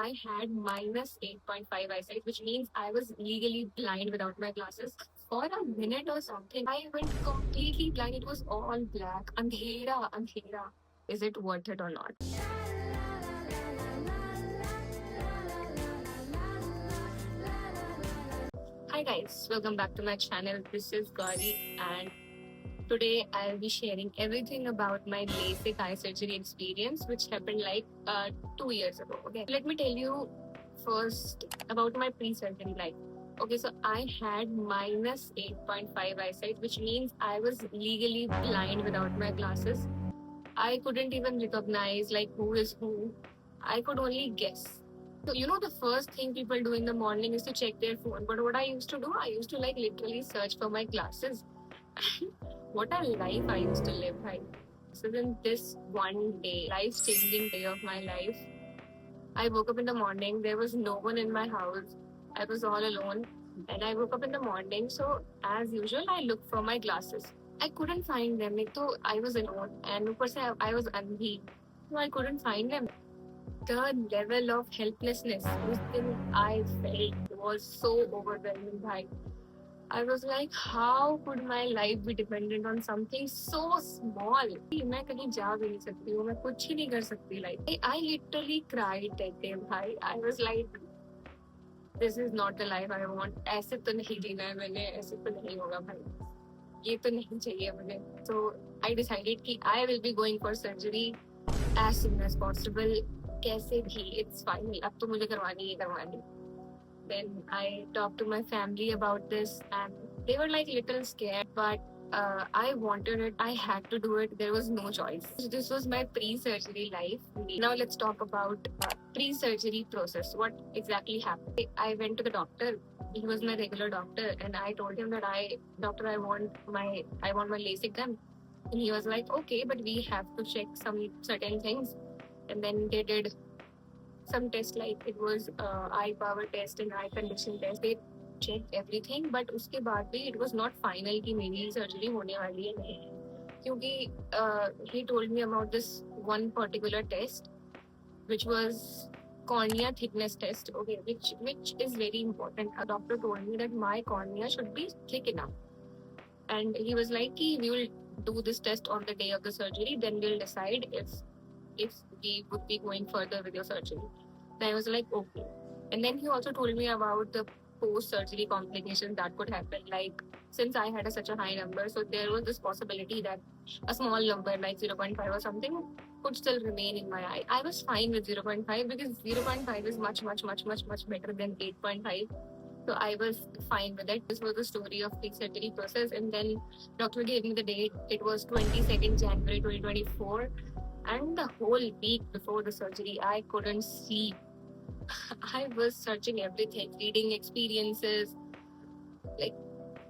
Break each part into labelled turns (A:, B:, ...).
A: I had minus 8.5 eyesight, which means I was legally blind without my glasses. For a minute or something, I went completely blind. It was all black. Andhera, andhera. Is it worth it or not? Hi guys, welcome back to my channel. This is Gauri, and today I'll be sharing everything about my LASIK eye surgery experience, which happened like 2 years ago. Okay, let me tell you first about my pre-surgery life. Okay, so I had minus 8.5 eyesight, which means I was legally blind without my glasses. I couldn't even recognize like who is who. I could only guess. So the first thing people do in the morning is to check their phone. But what I used to do, I used to like literally search for my glasses. What a life I used to live, right? So then this one day, life-changing day of my life, I woke up in the morning. There was no one in my house. I was all alone. And I woke up in the morning. So as usual, I looked for my glasses. I couldn't find them. So I was alone. And ऊपर से I was अंधी. So I couldn't find them. The level of helplessness उस दिन I felt was so overwhelming. Bhai. I was like, how could my life be dependent on something so small? मैं कहीं जा भी नहीं सकती हूँ, मैं कुछ ही नहीं कर सकती. Like I literally cried that day, भाई. I was like, this is not the life I want. ऐसे तो नहीं जीना है मैंने, ऐसे तो नहीं होगा भाई. ये तो नहीं चाहिए मुझे. So I decided कि I will be going for surgery as soon as possible. कैसे भी, it's fine. अब तो मुझे करवानी ही करवानी. Then I talked to my family about this, and they were like little scared, but I wanted it. I had to do it. There was no choice. This was my pre-surgery life. Now let's talk about pre-surgery process. What exactly happened? I went to the doctor. He was my regular doctor, and I told him that doctor, I want my LASIK done. And he was like, okay, but we have to check some certain things. And then they did some tests, like it was eye power test and eye condition test. They checked everything, but उसके बाद भी it was not final कि मेरी surgery होने वाली है नहीं. क्योंकि he told me about this one particular test, which was cornea thickness test. Okay, which is very important. A doctor told me that my cornea should be thick enough, and he was like, we will do this test on the day of the surgery. Then we'll decide if we would be going further with your surgery. Then I was like, okay. And then he also told me about the post-surgery complications that could happen. Like, since I had such a high number, so there was this possibility that a small number like 0.5 or something could still remain in my eye. I was fine with 0.5 because 0.5 is much better than 8.5. So I was fine with it. This was the story of the surgery process. And then doctor gave me the date. It was 22nd January 2024. And the whole week before the surgery, I couldn't sleep. I was searching everything, reading experiences, like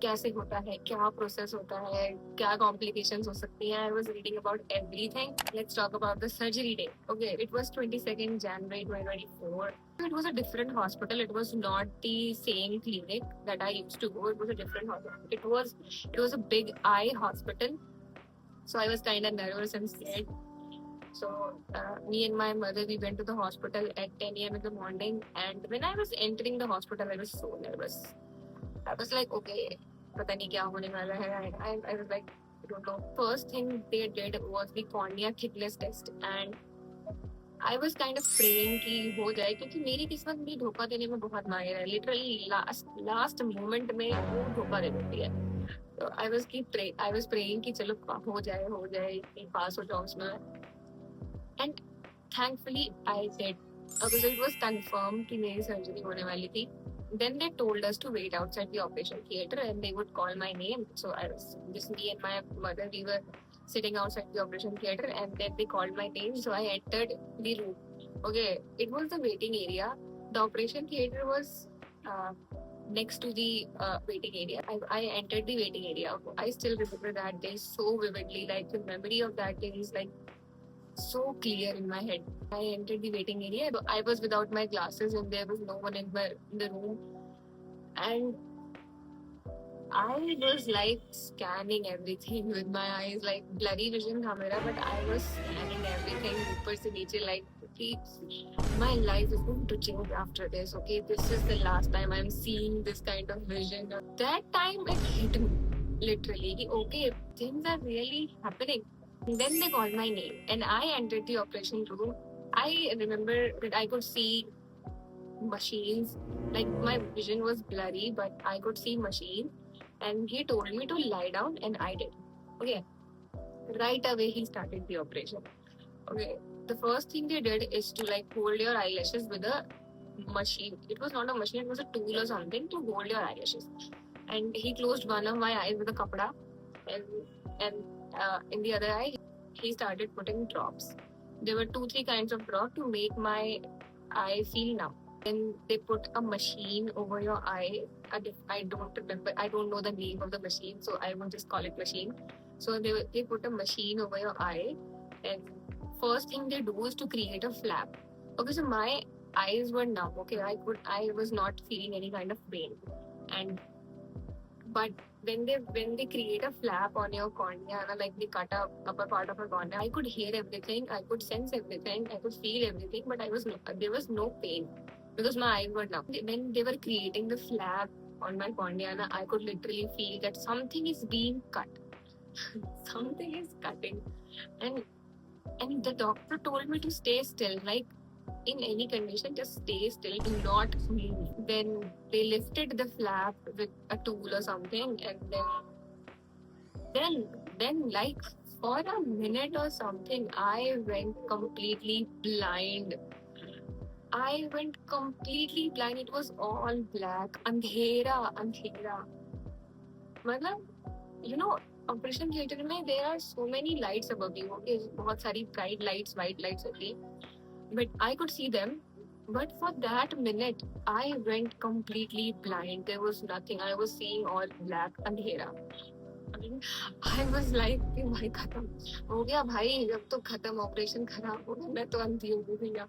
A: कैसे होता है, क्या process होता है, क्या complications हो सकती हैं. I was reading about everything. Let's talk about the surgery day. Okay, it was 22nd January 2024. It was a different hospital. It was not the same clinic that I used to go. It was a different hospital. It was a big eye hospital. So I was kind of nervous and scared. So me and my mother, we went to the hospital at 10 a.m. in the morning. And when I was entering the hospital, I was so nervous. I was like, okay, pata nahi kya hone wala hai. I was like, I don't know. First thing they did was the cornea thickness test. And I was kind of praying कि हो जाए, क्योंकि मेरी किस्मत भी धोखा देने में बहुत माहिर है. Literally last moment में वो धोखा दे देती है. So I was praying कि चलो हो जाए, पास हो जाओ उसमें. And thankfully I did. Because it was confirmed कि मेरी surgery होने वाली थी. Then they told us to wait outside the operation theater and they would call my name. So I was just me and my mother, we were sitting outside the operation theater, and then they called my name. So I entered the room. Okay, it was the waiting area. The operation theater was next to the waiting area. I entered the waiting area. I still remember that day so vividly. Like the memory of that day is like so clear in my head. I entered the waiting area. I was without my glasses and there was no one in the room. And I was like scanning everything with my eyes, like blurry vision tha mera, but I was scanning everything ऊपर से नीचे, like कि my life is going to change after this. Okay, this is the last time I'm seeing this kind of vision. That time it hit me literally. कि, okay, things are really happening. And then they called my name, and I entered the operation room. I remember that I could see machines. Like my vision was blurry, but I could see machine. And he told me to lie down, and I did. Okay. Right away, he started the operation. Okay. The first thing they did is to like hold your eyelashes with a machine. It was not a machine; it was a tool or something to hold your eyelashes. And he closed one of my eyes with a kapda, and in the other eye, he started putting drops. There were 2-3 kinds of drops to make my eye feel numb. Then they put a machine over your eye. I don't remember. I don't know the name of the machine, so I will just call it machine. So they put a machine over your eye, and first thing they do is to create a flap. Okay, so my eyes were numb. Okay, I was not feeling any kind of pain, and but when they create a flap on your cornea, like they cut up upper part of a cornea, I could hear everything, I could sense everything, I could feel everything, but there was no pain because my eyes were numb. When they were creating the flap on my cornea, I could literally feel that something is being cut. Something is cutting, and the doctor told me to stay still, like in any condition, just stay still, do not move. Then they lifted the flap with a tool or something, and then like for a minute or something, I went completely blind. I went completely blind. It was all black. Andhera. मतलब, you know, operation theatre में there are so many lights above you. Okay, बहुत सारी bright lights, white lights होती, but I could see them. But for that minute, I went completely blind. There was nothing. I was seeing all black, अंधेरा. I was like कि भाई खत्म हो गया भाई, अब तो खत्म, ऑपरेशन खराब हो गया, मैं तो अंधी हो गई भैया.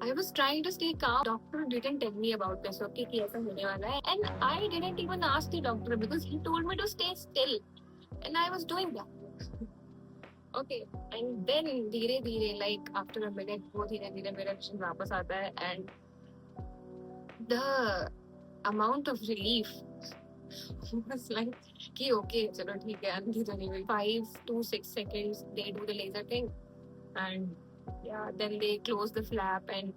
A: I was trying to stay calm. Doctor didn't tell me about this, okay, कि ऐसा होने वाला है. And I didn't even ask the doctor because he told me to stay still. And I was doing that. Okay, and then धीरे धीरे like after a minute वो धीरे धीरे मेरा vision वापस आता है, and the amount of relief was like कि okay चलो ठीक है, अंधी तो नहीं हुई. 5 to 6 seconds they do the laser thing, and yeah, then they close the flap, and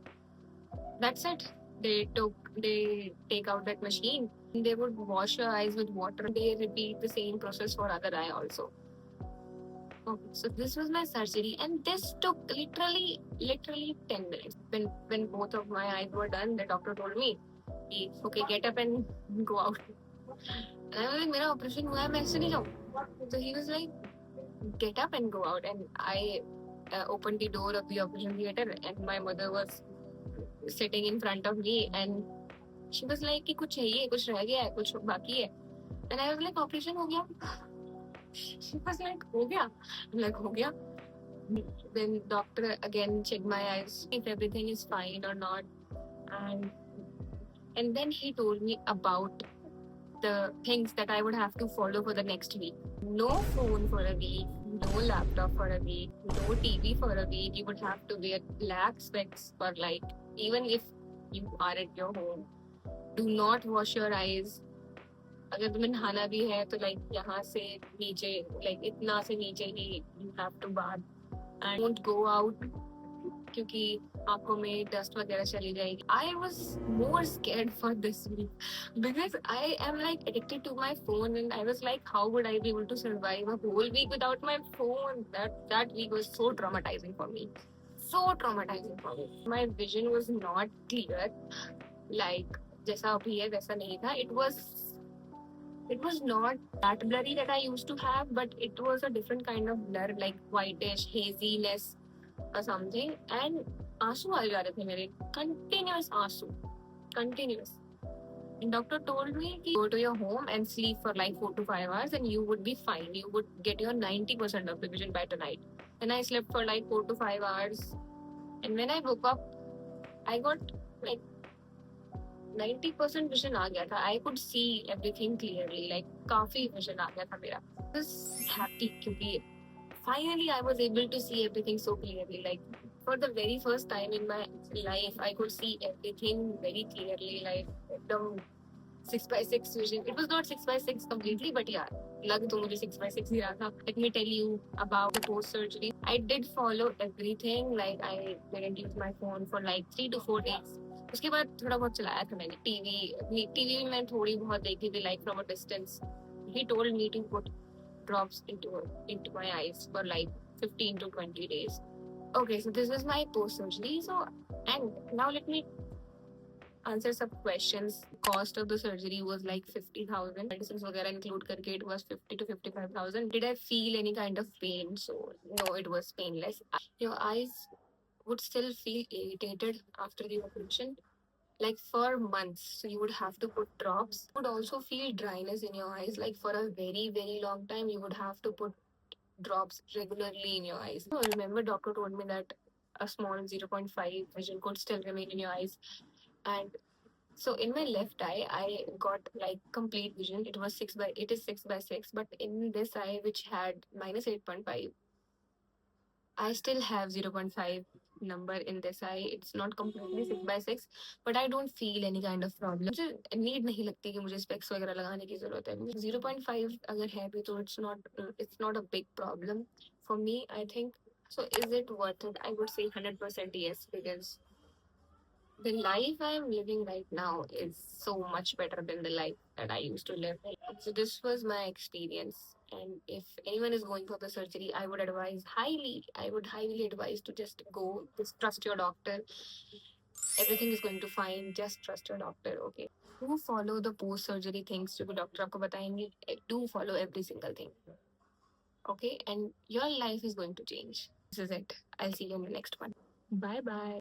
A: that's it. They take out that machine. They would wash your eyes with water. They repeat the same process for other eye also. Okay, so this was my surgery, and this took literally 10 minutes. When both of my eyes were done, the doctor told me, okay, get up and go out. And I was like, मेरा operation हुआ है, मैं ऐसे नहीं जाऊँ. So he was like, get up and go out. And I opened the door of the operation theater, and my mother was sitting in front of me, and she was like कि कुछ चाहिए, कुछ रह गया है, कुछ बाकी है. And I was like, operation हो गया. She was like, हो गया. I'm like, हो गया. Then doctor again checked my eyes if everything is fine or not, and then he told me about the things that I would have to follow for the next week. No phone for a week, no laptop for a week, no TV for a week. You would have to wear black specs for like, even if you are at your home. Do not wash your eyes. अगर तुम्हें नहाना भी है तो like यहाँ से नीचे, like इतना से नीचे ही you have to bath, and don't go out क्योंकि आंखों में डस्ट वगैरह चली जाएगी. I was more scared for this week because I am like addicted to my phone, and I was like, how would I be able to survive a whole week without my phone? That week was so traumatizing for me. So traumatizing for me. My vision was not clear. Like जैसा अभी है वैसा नहीं था. It was not that blurry that I used to have, but it was a different kind of blur, like whitish haziness or something. And आंसू आ जा रहे थे मेरे, continuous आंसू, continuous. And doctor told me कि go to your home and sleep for like 4 to 5 hours, and you would be fine. You would get your 90% of the vision by tonight. And I slept for like 4 to 5 hours, and when I woke up, I got like 90% vision आ गया था. I could see everything clearly. Like काफी vision आ गया था मेरा. I was happy क्योंकि finally I was able to see everything so clearly. Like for the very first time in my life, I could see everything very clearly. Like एकदम 6x6 vision. It was not 6x6 completely, but yeah, लग तो मुझे 6x6 ही रहा था. Let me tell you about the post surgery. I did follow everything. Like I didn't use my phone for like 3 to 4 days. उसके बाद थोड़ा बहुत चलाया था मैंने टीवी में मैं थोड़ी बहुत देखी थी like from a distance. He told me to put drops into my eyes for like 15 to 20 days. Okay, so this was my post surgery. So and now let me answer some questions. Cost of the surgery was like 50,000. Medicines वगैरह include करके it was 50 to 55,000. Did I feel any kind of pain? So no, it was painless. Your eyes would still feel irritated after the operation, like for months. So you would have to put drops. You would also feel dryness in your eyes, like for a very very long time. You would have to put drops regularly in your eyes. So remember, doctor told me that a small zero point 0.5 vision could still remain in your eyes, and so in my left eye, I got like complete vision. It is 6x6, but in this eye, which had minus 8.5, I still have 0.5 number in this eye. It's not completely 6x6, but I don't feel any kind of problem. मुझे need नहीं लगती कि मुझे specs वगैरह लगाने की जरूरत है. 0.5 अगर है भी तो it's not a big problem for me, I think. So is it worth it? I would say 100% yes, because the life I'm living right now is so much better than the life that I used to live. So this was my experience. And if anyone is going for the surgery, I would highly advise to just go, just trust your doctor. Everything is going to fine. Just trust your doctor, okay? Do follow the post surgery things जो भी doctor आपको बताएंगे. Do follow every single thing, okay? And your life is going to change. This is it. I'll see you in the next one. Bye bye.